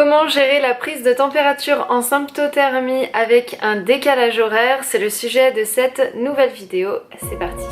Comment gérer la prise de température en symptothermie avec un décalage horaire? C'est le sujet de cette nouvelle vidéo. C'est parti!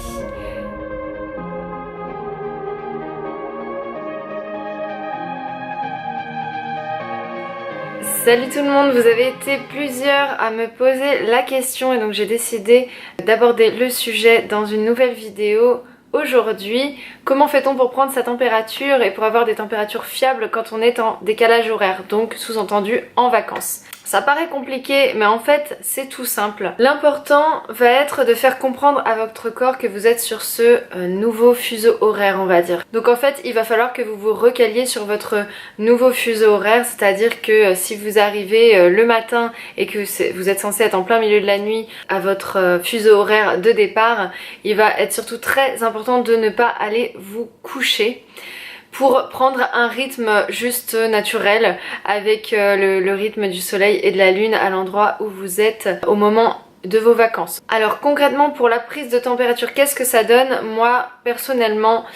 Salut tout le monde, vous avez été plusieurs à me poser la question et donc j'ai décidé d'aborder le sujet dans une nouvelle vidéo. Aujourd'hui, comment fait-on pour prendre sa température et pour avoir des températures fiables quand on est en décalage horaire, donc sous-entendu en vacances? Ça paraît compliqué, mais en fait c'est tout simple. L'important va être de faire comprendre à votre corps que vous êtes sur ce nouveau fuseau horaire, on va dire. Donc en fait il va falloir que vous vous recaliez sur votre nouveau fuseau horaire, c'est-à-dire que si vous arrivez le matin et que vous êtes censé être en plein milieu de la nuit à votre fuseau horaire de départ, il va être surtout très important de ne pas aller vous coucher pour prendre un rythme juste naturel avec le rythme du soleil et de la lune à l'endroit où vous êtes au moment de vos vacances. Alors concrètement pour la prise de température, qu'est-ce que ça donne? Moi personnellement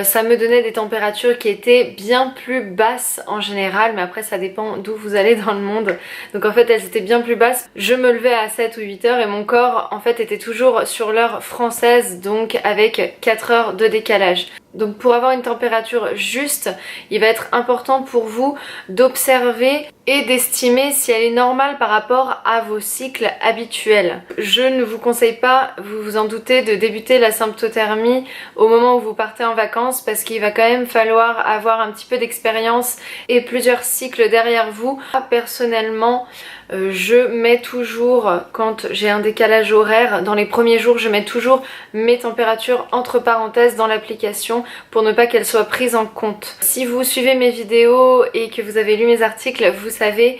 ça me donnait des températures qui étaient bien plus basses en général, mais après ça dépend d'où vous allez dans le monde. Donc en fait elles étaient bien plus basses. Je me levais à 7 ou 8 heures et mon corps en fait était toujours sur l'heure française, donc avec 4 heures de décalage. Donc pour avoir une température juste, il va être important pour vous d'observer et d'estimer si elle est normale par rapport à vos cycles habituels. Je ne vous conseille pas, vous vous en doutez, de débuter la symptothermie au moment où vous partez en vacances parce qu'il va quand même falloir avoir un petit peu d'expérience et plusieurs cycles derrière vous. Personnellement, je mets toujours, quand j'ai un décalage horaire, dans les premiers jours, je mets toujours mes températures entre parenthèses dans l'application pour ne pas qu'elles soient prises en compte. Si vous suivez mes vidéos et que vous avez lu mes articles, vous savez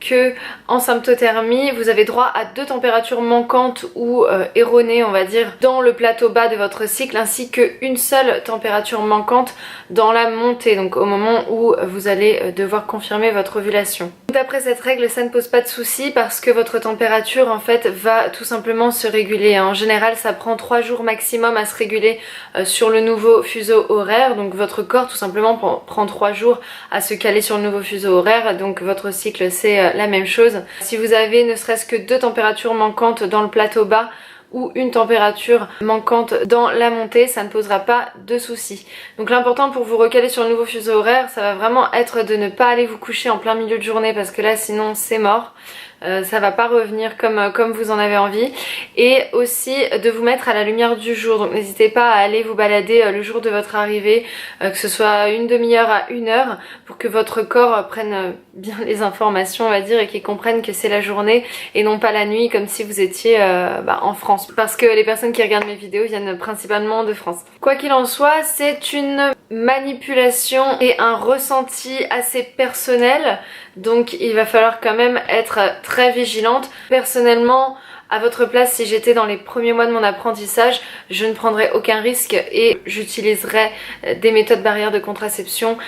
que en symptothermie, vous avez droit à 2 températures manquantes ou erronées, on va dire, dans le plateau bas de votre cycle, ainsi qu'une seule température manquante dans la montée, donc au moment où vous allez devoir confirmer votre ovulation. D'après cette règle, ça ne pose pas de souci parce que votre température en fait va tout simplement se réguler. En général, ça prend 3 jours maximum à se réguler sur le nouveau fuseau horaire, donc votre corps tout simplement prend 3 jours à se caler sur le nouveau fuseau horaire, donc votre cycle c'est la même chose. Si vous avez ne serait-ce que 2 températures manquantes dans le plateau bas ou une température manquante dans la montée, ça ne posera pas de soucis. Donc l'important pour vous recaler sur le nouveau fuseau horaire, ça va vraiment être de ne pas aller vous coucher en plein milieu de journée parce que là sinon c'est mort. Ça va pas revenir comme vous en avez envie, et aussi de vous mettre à la lumière du jour. Donc n'hésitez pas à aller vous balader le jour de votre arrivée, que ce soit une demi-heure à 1 heure, pour que votre corps prenne bien les informations, on va dire, et qu'il comprenne que c'est la journée et non pas la nuit comme si vous étiez en France, parce que les personnes qui regardent mes vidéos viennent principalement de France. Quoi qu'il en soit, c'est une manipulation et un ressenti assez personnel, donc il va falloir quand même être très vigilante. Personnellement, à votre place, si j'étais dans les premiers mois de mon apprentissage, je ne prendrais aucun risque et j'utiliserais des méthodes barrières de contraception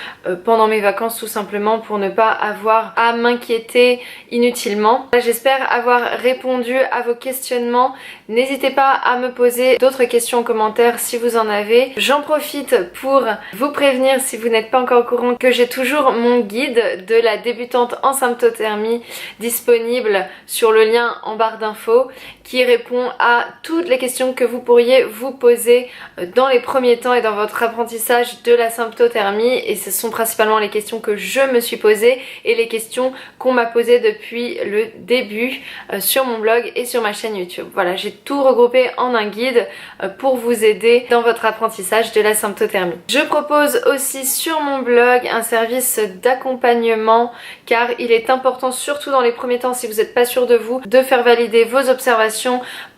pendant mes vacances, tout simplement pour ne pas avoir à m'inquiéter inutilement. J'espère avoir répondu à vos questionnements. N'hésitez pas à me poser d'autres questions en commentaire si vous en avez. J'en profite pour vous prévenir, si vous n'êtes pas encore au courant, que j'ai toujours mon guide de la débutante en symptothermie disponible sur le lien en barre d'infos, qui répond à toutes les questions que vous pourriez vous poser dans les premiers temps et dans votre apprentissage de la symptothermie, et ce sont principalement les questions que je me suis posées et les questions qu'on m'a posées depuis le début sur mon blog et sur ma chaîne YouTube. Voilà, j'ai tout regroupé en un guide pour vous aider dans votre apprentissage de la symptothermie. Je propose aussi sur mon blog un service d'accompagnement, car il est important, surtout dans les premiers temps, si vous n'êtes pas sûr de vous, de faire valider vos observations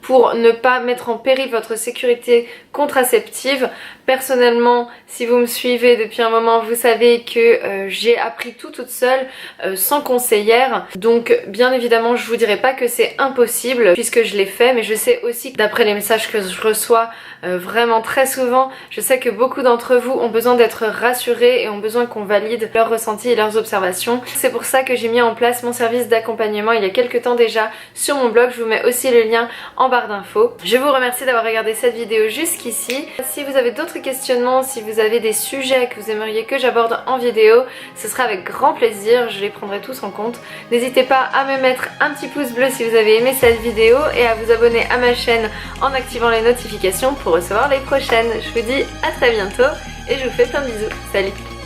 pour ne pas mettre en péril votre sécurité contraceptive. Personnellement, si vous me suivez depuis un moment, vous savez que j'ai appris tout toute seule, sans conseillère. Donc bien évidemment, je vous dirai pas que c'est impossible puisque je l'ai fait, mais je sais aussi que d'après les messages que je reçois vraiment très souvent, je sais que beaucoup d'entre vous ont besoin d'être rassurés et ont besoin qu'on valide leurs ressentis et leurs observations. C'est pour ça que j'ai mis en place mon service d'accompagnement il y a quelques temps déjà sur mon blog. Je vous mets aussi le lien en barre d'infos. Je vous remercie d'avoir regardé cette vidéo jusqu'ici. Si vous avez d'autres questionnements, si vous avez des sujets que vous aimeriez que j'aborde en vidéo, ce sera avec grand plaisir, je les prendrai tous en compte. N'hésitez pas à me mettre un petit pouce bleu si vous avez aimé cette vidéo et à vous abonner à ma chaîne en activant les notifications pour recevoir les prochaines. Je vous dis à très bientôt et je vous fais plein de bisous. Salut!